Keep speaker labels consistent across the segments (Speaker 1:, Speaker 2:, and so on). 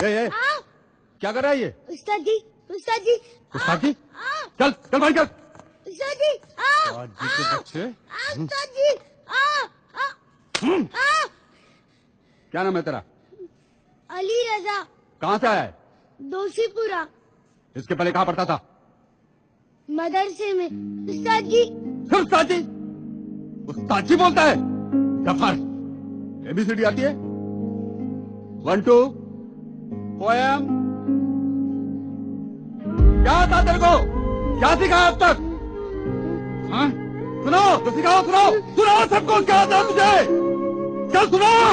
Speaker 1: ए, क्या कर रहा है ये?
Speaker 2: उस्ताद जी, उस्ताद जी,
Speaker 1: उस्ताद जी, चल चल भाई चल।
Speaker 2: उस्ताद जी,
Speaker 1: जी के बच्चे।
Speaker 2: उस्ताद जी,
Speaker 1: क्या नाम है तेरा?
Speaker 2: अली रजा।
Speaker 1: कहाँ से आया है?
Speaker 2: दोषीपुरा।
Speaker 1: इसके पहले कहाँ पढ़ता था?
Speaker 2: मदरसे में। उस्ताद जी।
Speaker 1: उस्ताद जी, उस्ताद जी बोलता है। गफार, ABCD आती है? 1 2 पोएम। क्या आता तेरे को? क्या सिखाया अब तक? हाँ? सुनाओ तो सिखाओ, सुनाओ सुनाओ सबको, क्या आता तुझे? चल सुनाओ।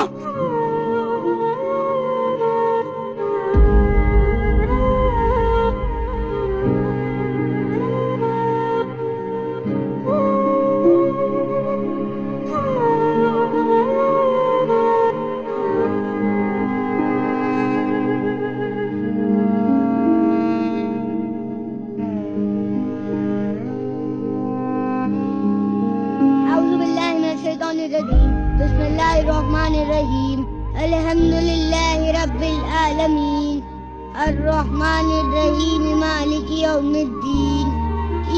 Speaker 2: बिस्मिल्लाहिर्रहमानिर्रहीम। अल्हम्दुलिल्लाहि रब्बिल आलमीन। अर्रहमानिर्रहीम मालिकि यौमिद्दीन।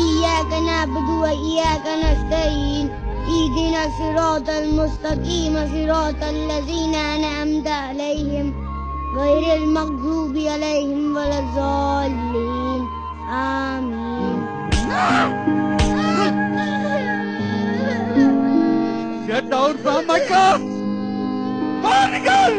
Speaker 2: इय्याका नअबुदु व इय्याका नस्तईन। इहदिना सिरातल मुस्तकीम सिरातल लज़ीना अनअमता अलैहिम गैरिल मग़ज़ूबि अलैहिम वलज़्ज़ालिन। आमीन।
Speaker 1: Get down from my car! बाहर निकल!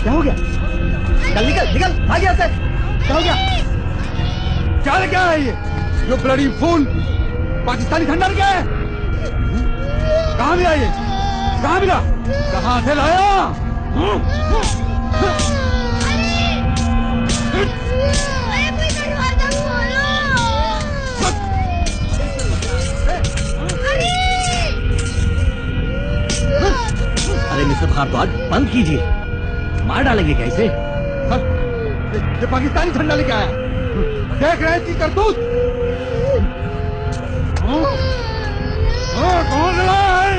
Speaker 1: क्या हो गया? चल निकल निकल, भाग यहाँ से। क्या हो गया? क्या लेके आया ये? जो ब्लडी फूल पाकिस्तानी झंडा लेके आया? कहाँ मिला ये? कहाँ मिला? कहाँ से लाया?
Speaker 3: अरे मिस्टर भारद्वाज, बंद कीजिए, मार डालेंगे कैसे?
Speaker 1: ये पाकिस्तानी झंडा लेके आया। देख रहे हैं इसकी करतूत। कौन लड़ा है?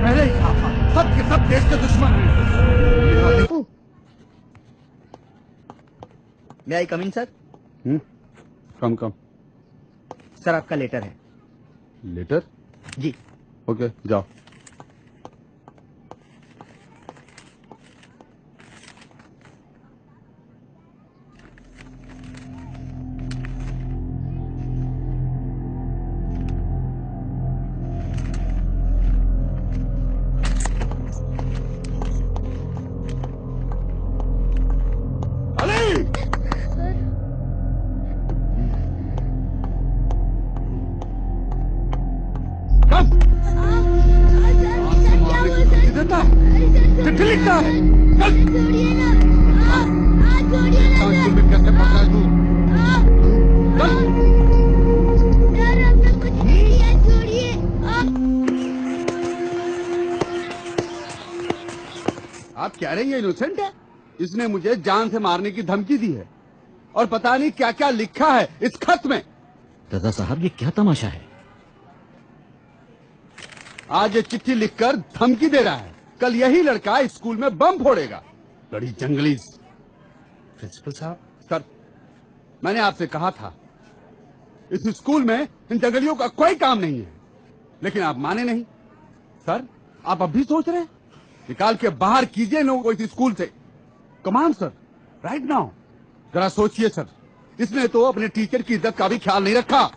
Speaker 1: पहले ही कहा, सब के सब देश के दुश्मन हैं।
Speaker 4: मे आई कम इन सर?
Speaker 1: कम
Speaker 4: सर, आपका लेटर है।
Speaker 1: लेटर?
Speaker 4: जी।
Speaker 1: ओके, जाओ। चिट्ठी लिखता है।
Speaker 2: छोड़िए ना, छोड़िए ना सर।
Speaker 1: कैसे पकड़ा तू?
Speaker 2: यार हमने कुछ नहीं किया, छोड़िए।
Speaker 1: आप कह रहे हैं इनोसेंट है? इसने मुझे जान से मारने की धमकी दी है और पता नहीं क्या क्या लिखा है इस खत में।
Speaker 3: दादा साहब, ये क्या तमाशा है?
Speaker 1: आज ये चिट्ठी लिखकर धमकी दे रहा है, कल यही लड़का स्कूल में बम फोड़ेगा। बड़ी जंगली।
Speaker 4: प्रिंसिपल साहब।
Speaker 1: सर, मैंने आपसे कहा था इस स्कूल में इन जंगलियों का कोई काम नहीं है, लेकिन आप माने नहीं। सर, आप अब भी सोच रहे हैं? निकाल के बाहर कीजिए इन लोगों को इस स्कूल से। कमान सर, राइट नाउ। जरा सोचिए सर, इसने तो अपने टीचर की इज्जत का भी ख्याल नहीं रखा।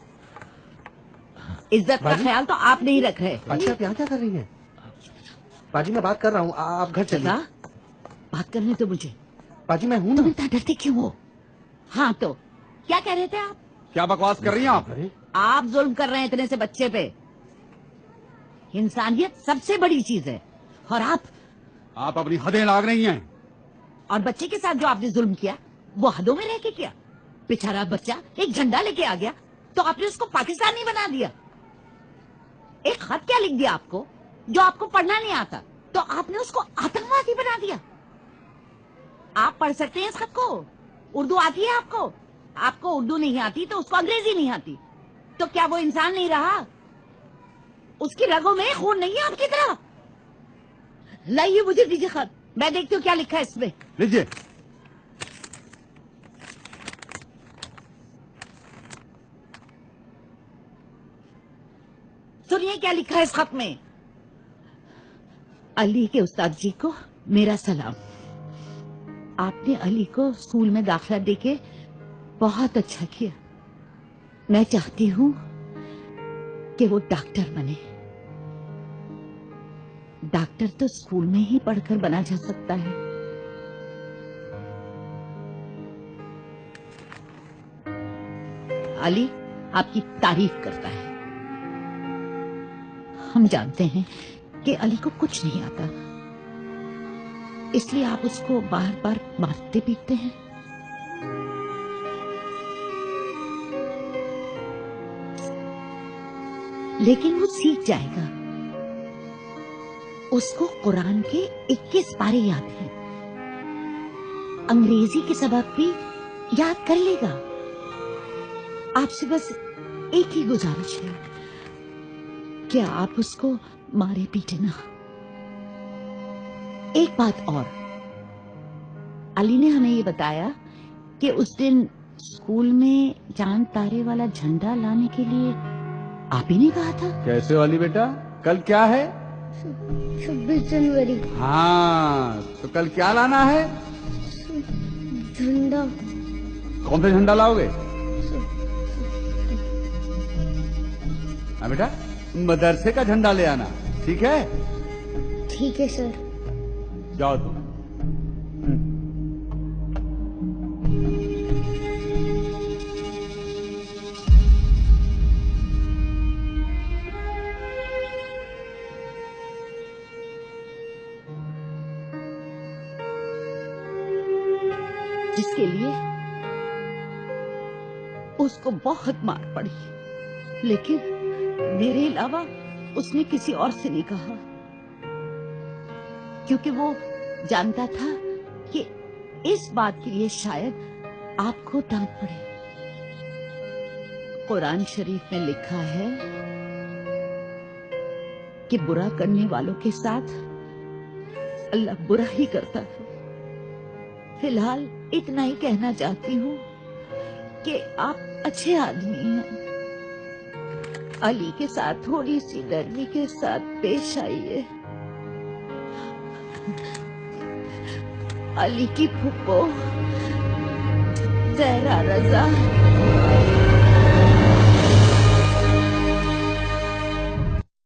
Speaker 5: इज्जत का ख्याल तो आप नहीं रख रहे।
Speaker 4: बाजी, आप यहाँ क्या कर रही हैं? बाजी, मैं बात कर रहा हूँ, आप घर चलिए।
Speaker 5: बात करने तो मुझे।
Speaker 4: बाजी मैं हूं
Speaker 5: तुम
Speaker 4: ना।
Speaker 5: इतना डरते क्यों हो? हाँ तो क्या कह रहे थे आप?
Speaker 1: क्या बकवास कर रही हैं आप?
Speaker 4: अरे
Speaker 5: आप जुल्म कर रहे हैं इतने से बच्चे पे। इंसानियत सबसे बड़ी चीज है और आप
Speaker 1: अपनी हदें लाग रही हैं।
Speaker 5: और बच्चे के साथ जो आपने जुल्म किया वो हदों में रह के किया। बेचारा बच्चा एक झंडा लेके आ गया तो आपने उसको पाकिस्तानी बना दिया। एक खत क्या लिख दिया आपको जो आपको पढ़ना नहीं आता तो आपने उसको आतंकवादी बना दिया। आप पढ़ सकते हैं इस खत को? उर्दू आती है आपको? आपको उर्दू नहीं आती तो उसको अंग्रेजी नहीं आती तो क्या वो इंसान नहीं रहा? उसकी रगों में खून नहीं है आपकी तरह? लाइए मुझे दीजिए खत, मैं देखती हूँ क्या लिखा है इसमें।
Speaker 1: लीजिए।
Speaker 5: सुनिए क्या लिखा है इस खत में। अली के उस्ताद जी को मेरा सलाम। आपने अली को स्कूल में दाखिला देके बहुत अच्छा किया। मैं चाहती हूँ कि वो डॉक्टर बने। डॉक्टर तो स्कूल में ही पढ़कर बना जा सकता है। अली आपकी तारीफ करता है। हम जानते हैं कि अली को कुछ नहीं आता इसलिए आप उसको बार बार मारते पीटते हैं। लेकिन वो सीख जाएगा। उसको कुरान के 21 पारे याद हैं। अंग्रेजी के सबक भी याद कर लेगा। आपसे बस एक ही गुजारिश है कि आप उसको मारे पीटे ना। एक बात और, अली ने हमें ये बताया कि उस दिन स्कूल में चांद तारे वाला झंडा लाने के लिए आप ही ने कहा था।
Speaker 1: कैसे वाली बेटा, कल क्या है?
Speaker 2: 26 जनवरी।
Speaker 1: हाँ, तो कल क्या लाना है?
Speaker 2: झंडा।
Speaker 1: कौन सा झंडा लाओगे? हाँ बेटा, मदरसे का झंडा ले आना, ठीक है?
Speaker 2: ठीक है सर।
Speaker 1: जाओ तुम।
Speaker 5: जिसके लिए उसको बहुत मार पड़ी लेकिन मेरे अलावा उसने किसी और से नहीं कहा क्योंकि वो जानता था कि इस बात के लिए शायद आपको डांट पड़े। कुरान शरीफ में लिखा है कि बुरा करने वालों के साथ अल्लाह बुरा ही करता है। फिलहाल इतना ही कहना चाहती हूँ कि आप अच्छे आदमी हैं। अली के साथ थोड़ी सी नरमी के साथ पेश आइए। अली की फूफो जहरा रजा